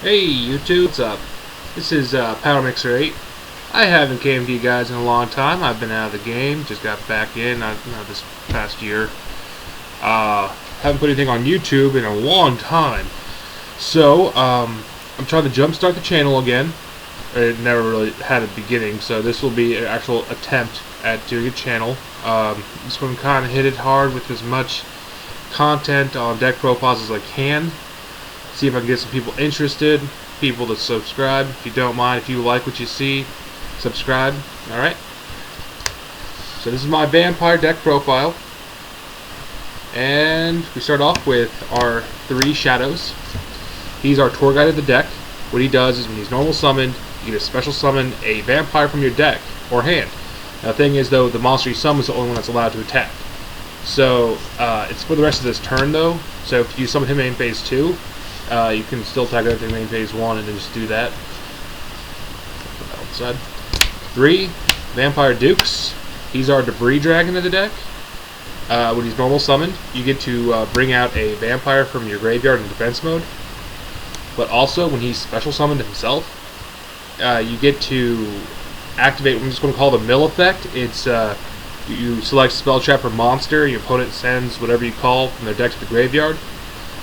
Hey YouTube, what's up? This is Power Mixer 8. I haven't came to you guys in a long time. I've been out of the game, just got back in not this past year. Haven't put anything on YouTube in a long time. So, I'm trying to jumpstart the channel again. It never really had a beginning, so this will be an actual attempt at doing a channel. Just going to kind of hit it hard with as much content on deck profiles as I can. See if I can get some people interested, people to subscribe. If you don't mind, if you like what you see, subscribe. Alright? So this is my vampire deck profile. And we start off with our 3 shadows. He's our tour guide of the deck. What he does is when he's normal summoned, you get a special summon a vampire from your deck or hand. Now the thing is though, the monster you summon is the only one that's allowed to attack. So it's for the rest of this turn though. So if you summon him in phase 2, you can still attack everything in phase 1 and then just do that. Put that outside. 3 Vampire Dukes. He's our debris dragon of the deck. When he's normal summoned, you get to bring out a vampire from your graveyard in defense mode. But also, when he's special summoned himself, you get to activate what I'm just going to call the mill effect. It's you select spell trap or monster, your opponent sends whatever you call from their deck to the graveyard.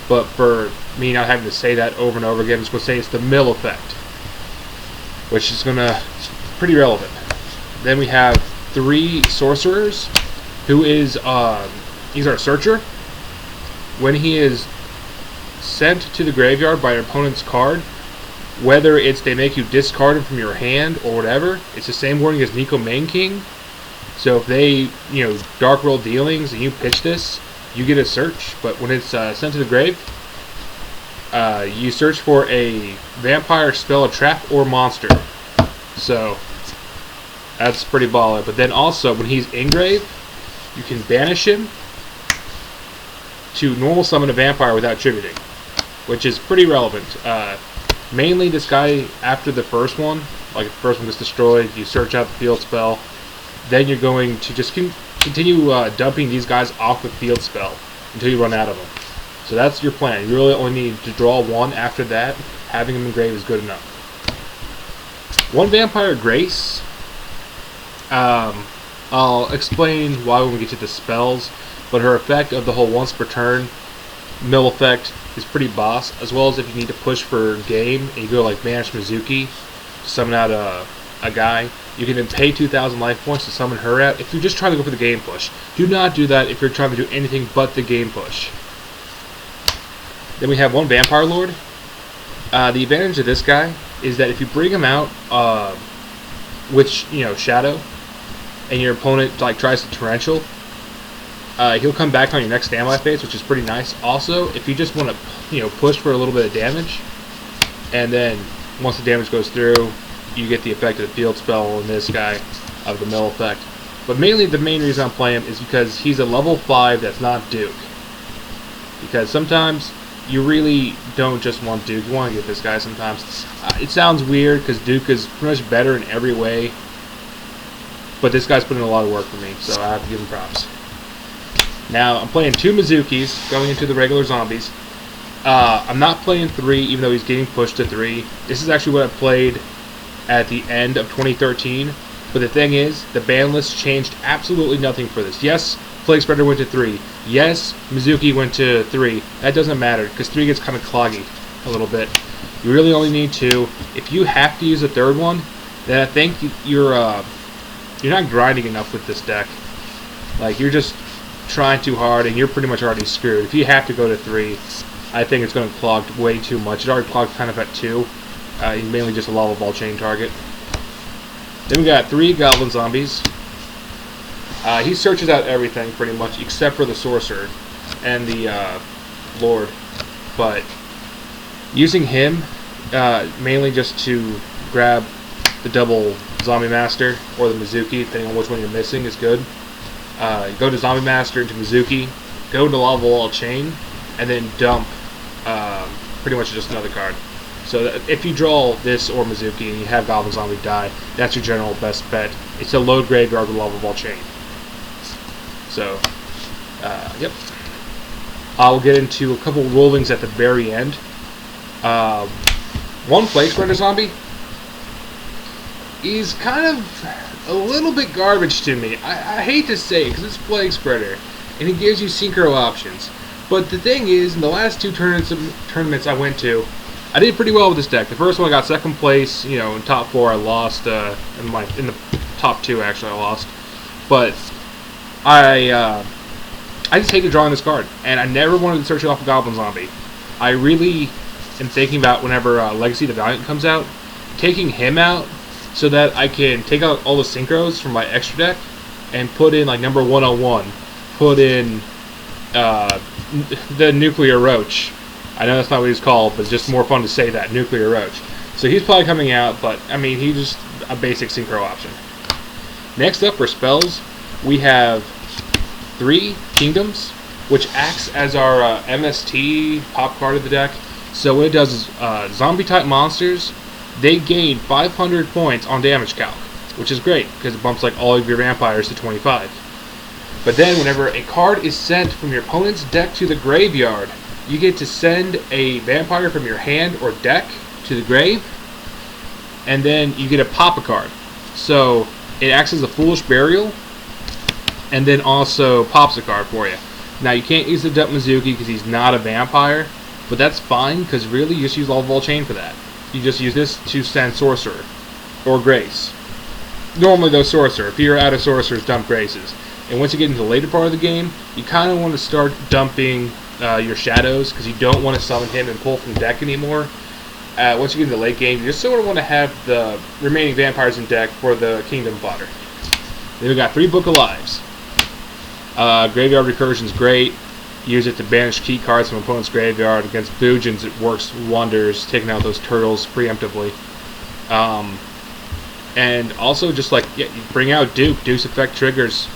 But for me not having to say that over and over again, I'm just going to say it's the mill effect, which is it's pretty relevant. Then we have 3 sorcerers, who is he's our searcher. When he is sent to the graveyard by your opponent's card, whether it's they make you discard him from your hand or whatever, it's the same wording as Nico Main King. So if they, Dark World Dealings and you pitch this, you get a search. But when it's sent to the grave, you search for a vampire, spell, a trap, or monster. So that's pretty baller. But then also, when he's in grave, you can banish him to normal summon a vampire without tributing, which is pretty relevant. Mainly this guy, after the first one, like if the first one gets destroyed, you search out the field spell, then you're going to just continue dumping these guys off with field spell until you run out of them. So that's your plan. You really only need to draw 1 after that. Having him in grave is good enough. 1 Vampire Grace. I'll explain why when we get to the spells, but her effect of the whole once per turn mill effect is pretty boss, as well as if you need to push for game and you go like Banish Mizuki to summon out a guy, you can then pay 2,000 life points to summon her out if you're just trying to go for the game push. Do not do that if you're trying to do anything but the game push. Then we have 1 Vampire Lord. The advantage of this guy is that if you bring him out with Shadow, and your opponent tries to torrential, he'll come back on your next standby phase, which is pretty nice. Also, if you just want to push for a little bit of damage, and then once the damage goes through, you get the effect of the field spell on this guy of the mill effect. But mainly the main reason I'm playing him is because he's a level 5 that's not Duke. Because sometimes you really don't just want Duke, you want to get this guy sometimes. It sounds weird because Duke is pretty much better in every way, but this guy's putting in a lot of work for me, so I have to give him props. Now, I'm playing 2 Mizukis going into the regular zombies. I'm not playing 3, even though he's getting pushed to 3. This is actually what I played at the end of 2013. But the thing is, the ban list changed absolutely nothing for this. Yes, Plague Spreader went to 3. Yes, Mizuki went to 3. That doesn't matter, because 3 gets kind of cloggy a little bit. You really only need 2. If you have to use a 3rd one, then I think you're not grinding enough with this deck. Like, you're just trying too hard, and you're pretty much already screwed. If you have to go to 3, I think it's going to clog way too much. It already clogged kind of at 2. He's mainly just a lava ball chain target. Then we got 3 Goblin Zombies. He searches out everything pretty much, except for the Sorcerer and the Lord. But using him, mainly just to grab the double Zombie Master or the Mizuki, depending on which one you're missing, is good. You go to Zombie Master into Mizuki, go to Lava Wall Chain, and then dump pretty much just another card. So if you draw this or Mizuki and you have Goblin Zombie die, that's your general best bet. It's a load graveyard with Lava Ball Chain. So, yep. I'll get into a couple rulings at the very end. One Plague Spreader zombie, he's kind of a little bit garbage to me. I hate to say it because it's Plague Spreader, and he gives you synchro options. But the thing is, in the last two tournaments I went to, I did pretty well with this deck. The first one I got second place, you know, in top 4 I lost, in the top 2 actually I lost. But I just hated drawing this card, and I never wanted to search it off a Goblin Zombie. I really am thinking about whenever Legacy of the Valiant comes out, taking him out so that I can take out all the synchros from my extra deck and put in like number 101, put in the Nuclear Roach. I know that's not what he's called, but it's just more fun to say that, Nuclear Roach. So he's probably coming out, but I mean, he's just a basic synchro option. Next up for spells, we have 3 Kingdoms, which acts as our MST pop card of the deck. So what it does is zombie-type monsters, they gain 500 points on damage calc, which is great because it bumps like all of your vampires to 25. But then whenever a card is sent from your opponent's deck to the graveyard, you get to send a vampire from your hand or deck to the grave, and then you get to pop a card. So it acts as a Foolish Burial, and then also pops a card for you. Now you can't use the Dump Mizuki because he's not a vampire, but that's fine because really you just use Lava Ball Chain for that. You just use this to send Sorcerer or Grace. Normally though Sorcerer, if you're out of Sorcerers, dump Graces. And once you get into the later part of the game, you kind of want to start dumping your Shadows because you don't want to summon him and pull from the deck anymore. Once you get into the late game, you just sort of want to have the remaining vampires in deck for the Kingdom fodder. Then we got 3 Book of Lives. Graveyard Recursion's great. Use it to banish key cards from opponent's graveyard. Against Boojins, it works wonders, taking out those turtles preemptively. And also just like, yeah, you bring out Duke. Duke's effect triggers.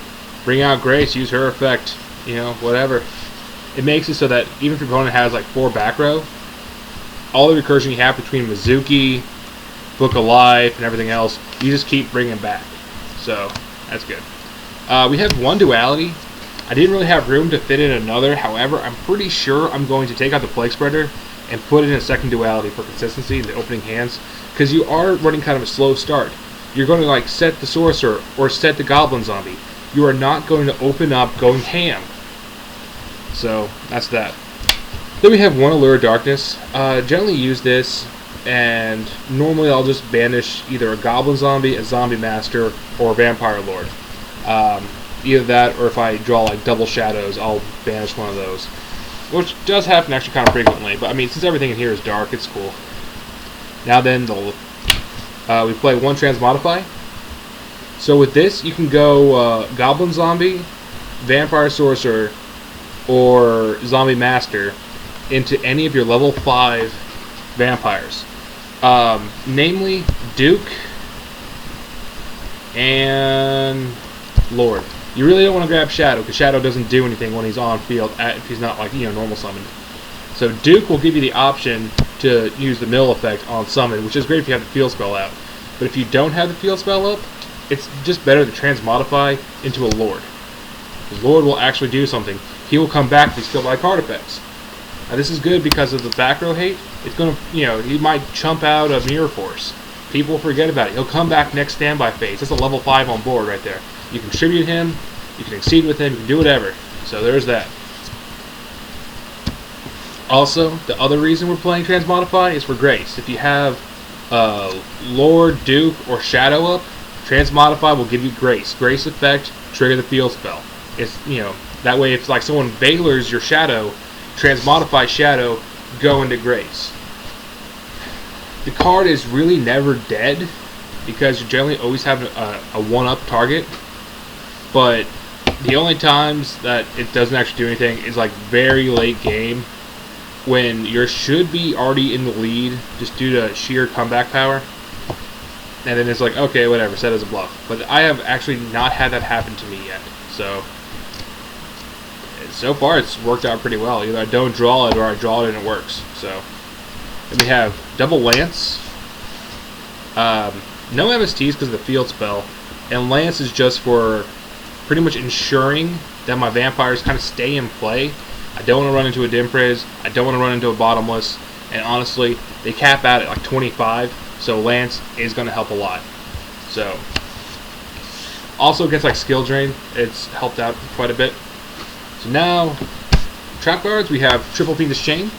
Bring out Grace, use her effect, you know, whatever. It makes it so that even if your opponent has like 4 back row, all the recursion you have between Mizuki, Book of Life, and everything else, you just keep bringing back. So, that's good. We have 1 duality. I didn't really have room to fit in another, however, I'm pretty sure I'm going to take out the Plague Spreader and put in a second duality for consistency in the opening hands, because you are running kind of a slow start. You're going to like set the Sorcerer or set the Goblin Zombie. You are not going to open up going ham. So, that's that. Then we have 1 Allure of Darkness. Generally use this, and normally I'll just banish either a Goblin Zombie, a Zombie Master, or a Vampire Lord. Either that, or if I draw like double shadows, I'll banish one of those. Which does happen actually kind of frequently, but I mean, since everything in here is dark, it's cool. Now then, we play 1 Transmodify. So with this, you can go Goblin Zombie, Vampire Sorcerer, or Zombie Master into any of your level 5 vampires. Namely, Duke and Lord. You really don't want to grab Shadow, because Shadow doesn't do anything when he's on field, if he's not like, you know, normal summoned. So Duke will give you the option to use the mill effect on summon, which is great if you have the field spell out. But if you don't have the field spell up, it's just better to transmodify into a Lord. The Lord will actually do something. He will come back if he's killed by card effects. Now this is good because of the back row hate. It's gonna, you know, he might chump out a Mirror Force. People will forget about it. He'll come back next standby phase. That's a level 5 on board right there. You can tribute him, you can exceed with him, you can do whatever. So there's that. Also, the other reason we're playing Transmodify is for Grace. If you have Lord, Duke, or Shadow up, Transmodify will give you Grace. Grace effect, trigger the field spell. It's, you know, that way if like someone Valors your Shadow, Transmodify Shadow, go into Grace. The card is really never dead because you generally always have a 1-up target, but the only times that it doesn't actually do anything is like very late game when you should be already in the lead just due to sheer comeback power, and then it's like, okay, whatever, set as a bluff. But I have actually not had that happen to me yet, so far it's worked out pretty well. Either I don't draw it or I draw it and it works. So then we have Double Lance. No MSTs because of the field spell, and Lance is just for pretty much ensuring that my vampires kind of stay in play. I don't want to run into a Dimpriz, I don't want to run into a Bottomless, And honestly, they cap out at like 25, so Lance is going to help a lot. So, also against like Skill Drain, it's helped out quite a bit. So now, trap guards, we have Triple Phoenix Chain.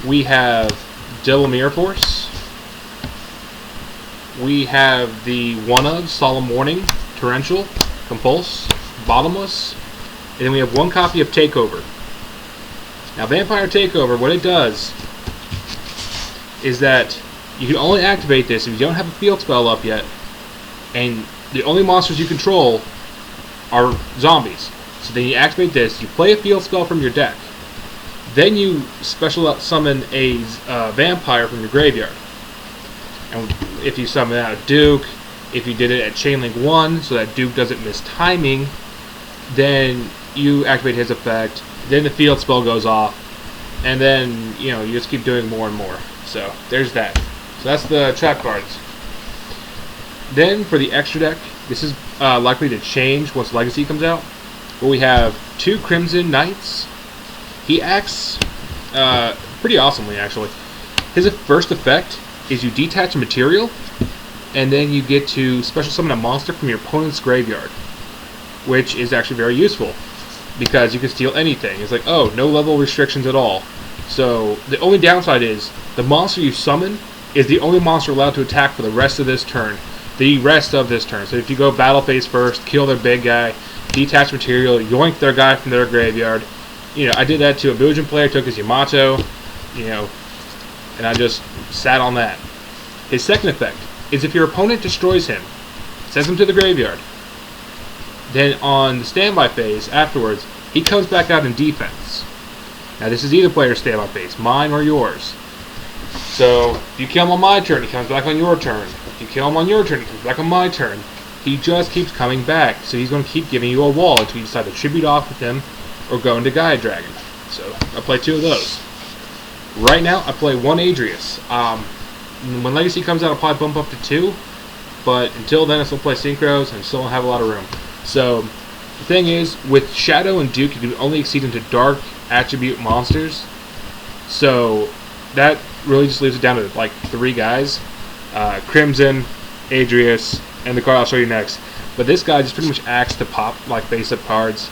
We have Devil Mirror Force. We have the one-of Solemn Warning, Torrential, Compulse, Bottomless, and then we have one copy of Takeover. Now, Vampire Takeover, what it does is that you can only activate this if you don't have a field spell up yet, and the only monsters you control are zombies. So then you activate this, you play a field spell from your deck, then you special summon a vampire from your graveyard. And if you summon out a Duke, if you did it at Chainlink 1, so that Duke doesn't miss timing, then you activate his effect, then the field spell goes off, and then, you know, you just keep doing more and more. So, there's that. So that's the trap cards. Then, for the extra deck, this is likely to change once Legacy comes out, where we have 2 Crimson Knights. He acts pretty awesomely, actually. His first effect is you detach a material, and then you get to special summon a monster from your opponent's graveyard, which is actually very useful, because you can steal anything. It's like, oh, no level restrictions at all. So, the only downside is, the monster you summon is the only monster allowed to attack for the rest of this turn. So if you go battle phase first, kill their big guy, detach material, yoink their guy from their graveyard. You know, I did that to a Bujin player, took his Yamato, you know, and I just sat on that. His second effect is if your opponent destroys him, sends him to the graveyard, then on the standby phase afterwards, he comes back out in defense. Now this is either player's standby phase, mine or yours. So if you kill him on my turn, he comes back on your turn. If you kill him on your turn, he comes back on my turn. He just keeps coming back, so he's going to keep giving you a wall until you decide to tribute off with him or go into Gaia Dragon. So I play 2 of those. Right now I play 1 Adrius. When Legacy comes out, I'll probably bump up to 2, but until then I still play Synchros and still don't have a lot of room. So the thing is, with Shadow and Duke, you can only exceed into dark attribute monsters. So that really just leaves it down to like 3 guys. Crimson, Adrius, and the card I'll show you next. But this guy just pretty much acts to pop like base-up cards.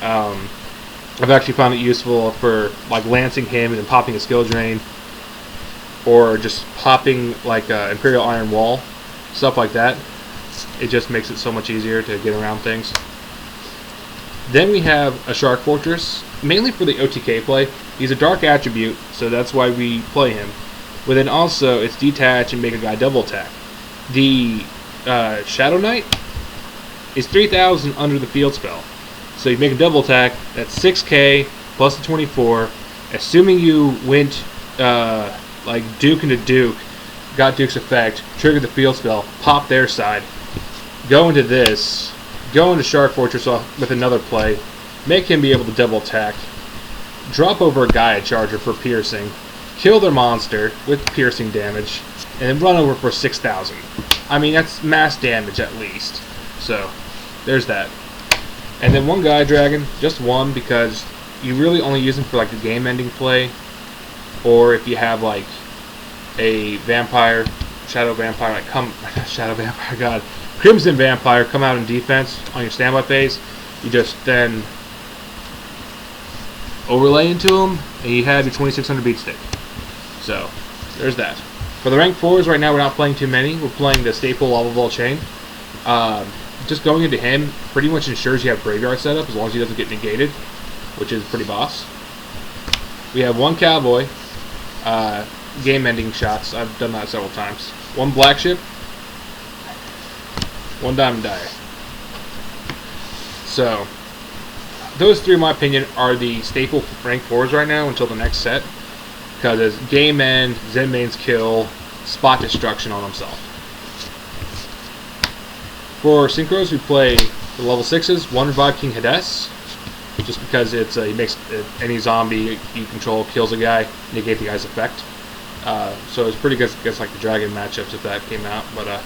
I've actually found it useful for like lancing him and then popping a skill drain, or just popping like Imperial Iron Wall, stuff like that. It just makes it so much easier to get around things. Then we have a Shark Fortress, mainly for the OTK play. He's a dark attribute, so that's why we play him. But then also, it's detach and make a guy double attack. The Shadow Knight is 3,000 under the field spell. So you make a double attack, that's 6k plus the 24. Assuming you went like Duke into Duke, got Duke's effect, triggered the field spell, pop their side, go into this, go into Shark Fortress with another play, make him be able to double attack, drop over a Gaia Charger for piercing, kill their monster with piercing damage, and then run over for 6,000. I mean, that's mass damage at least. So, there's that. And then 1 Gaia Dragon, just 1, because you really only use them for like the game-ending play, or if you have like a vampire, Shadow Vampire, like Shadow Vampire, God, Crimson Vampire come out in defense on your standby phase, you just then overlay into him, and you have your 2600 beat stick. So, there's that. For the rank 4s, right now we're not playing too many. We're playing the staple Lava Vault Chain. Just going into him pretty much ensures you have Graveyard set up as long as he doesn't get negated, which is pretty boss. We have 1 Cowboy, game-ending shots. I've done that several times. 1 Black Ship, 1 Diamond Dyer. So, those 3, in my opinion, are the staple rank 4s right now until the next set. Because it's game end, Zen Main's kill, spot destruction on himself. For Synchros, we play the level 6s, 1 Revive King Hades, just because it's he makes any zombie you control kills a guy, negate the guy's effect. So it's pretty good against like the dragon matchups if that came out. But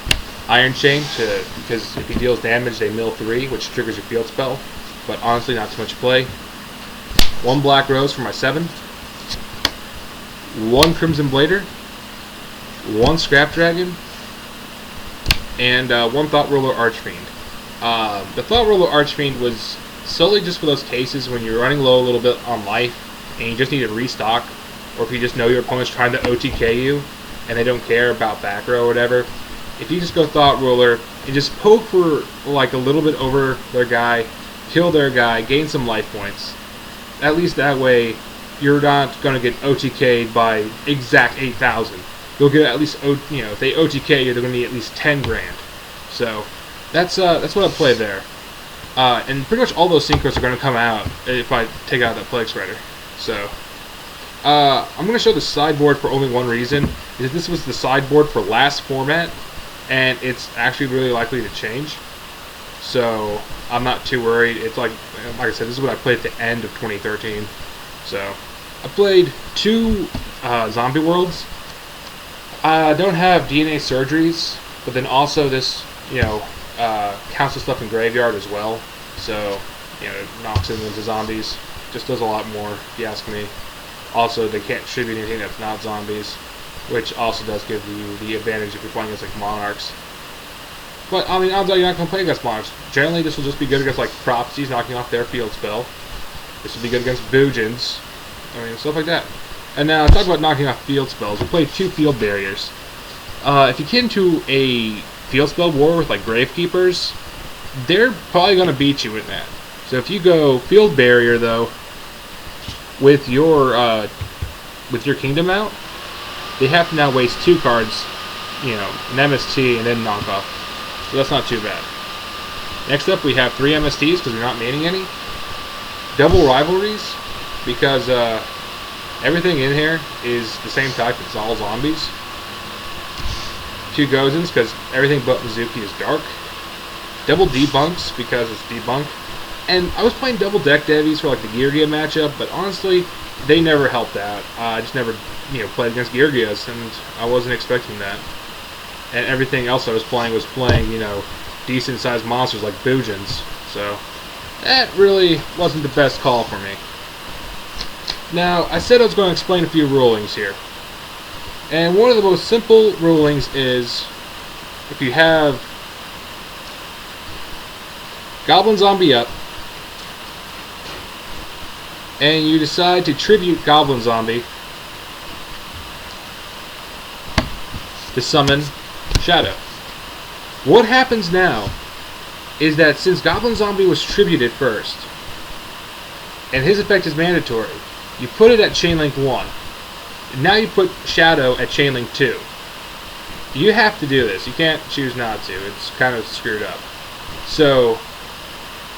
Iron Chain, because if he deals damage, they mill 3, which triggers your field spell. But honestly, not too much play. 1 Black Rose for my 7. 1 Crimson Blader, 1 Scrap Dragon, and 1 Thought Ruler Archfiend. The Thought Ruler Archfiend was solely just for those cases when you're running low a little bit on life and you just need to restock, or if you just know your opponent's trying to OTK you and they don't care about back row or whatever. If you just go Thought Ruler and just poke for like a little bit over their guy, kill their guy, gain some life points, at least that way you're not going to get OTK'd by exact 8,000. You'll get at least, if they OTK you, they're going to need at least 10 grand. So that's what I play there. And pretty much all those synchros are going to come out if I take out that Plague Spreader. So I'm going to show the sideboard for only one reason. Is this was the sideboard for last format, and it's actually really likely to change. So I'm not too worried. It's like I said, this is what I played at the end of 2013. So I played 2 Zombie Worlds. I don't have DNA surgeries, but then also this, counts as stuff in graveyard as well. So, it knocks in into zombies. Just does a lot more, if you ask me. Also, they can't tribute anything that's not zombies, which also does give you the advantage if you're playing against like Monarchs. But I mean, odds are you're not going to play against Monarchs. Generally, this will just be good against like Prophecies, knocking off their field spell. This will be good against Boojins. I mean, stuff like that. And now, talk about knocking off field spells. We played 2 field barriers. If you get into a field spell war with like Gravekeepers, they're probably going to beat you in that. So if you go field barrier though, with your kingdom out, they have to now waste 2 cards, an MST and then knock off. So that's not too bad. Next up, we have 3 MSTs because we're not maining any. Double rivalries because everything in here is the same type. It's all zombies. 2 Gozens because everything but Mizuki is dark. Double debunks because it's debunk. And I was playing double deck Devies for like the Yugioh matchup, but honestly, they never helped out. I just never, played against Yugiohs, and I wasn't expecting that. And everything else I was playing, decent sized monsters like Boojins. So that really wasn't the best call for me. Now, I said I was going to explain a few rulings here. And one of the most simple rulings is if you have Goblin Zombie up and you decide to tribute Goblin Zombie to summon Shadow. What happens now is that since Goblin Zombie was tributed first and his effect is mandatory, you put it at Chainlink 1. And now you put Shadow at Chainlink 2. You have to do this. You can't choose not to. It's kind of screwed up. So,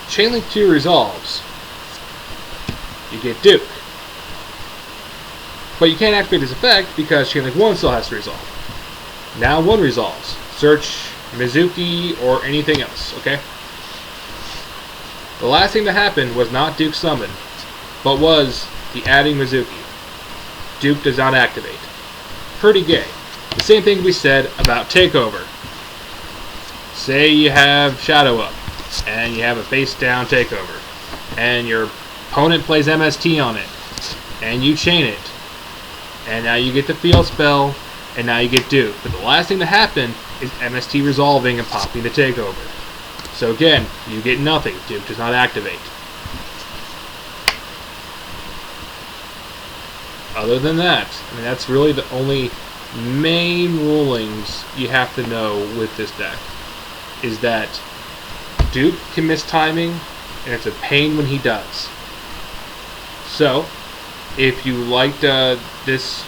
Chainlink 2 resolves. You get Duke. But you can't activate this effect because Chainlink 1 still has to resolve. Now 1 resolves. Search Mizuki or anything else, okay? The last thing that happened was not Duke summon, but was the adding Mizuki. Duke does not activate. Pretty gay. The same thing we said about Takeover. Say you have Shadow up, and you have a face down Takeover, and your opponent plays MST on it, and you chain it, and now you get the field spell, and now you get Duke. But the last thing to happen is MST resolving and popping the Takeover. So again, you get nothing. Duke does not activate. Other than that, that's really the only main rulings you have to know with this deck. Is that Duke can miss timing, and it's a pain when he does. So, if you liked this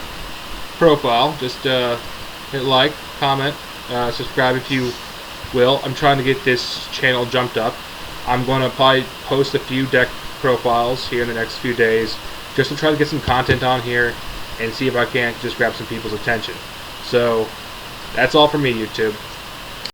profile, just hit like, comment, subscribe if you will. I'm trying to get this channel jumped up. I'm going to probably post a few deck profiles here in the next few days, just to try to get some content on here and see if I can't just grab some people's attention. So, that's all from me, YouTube.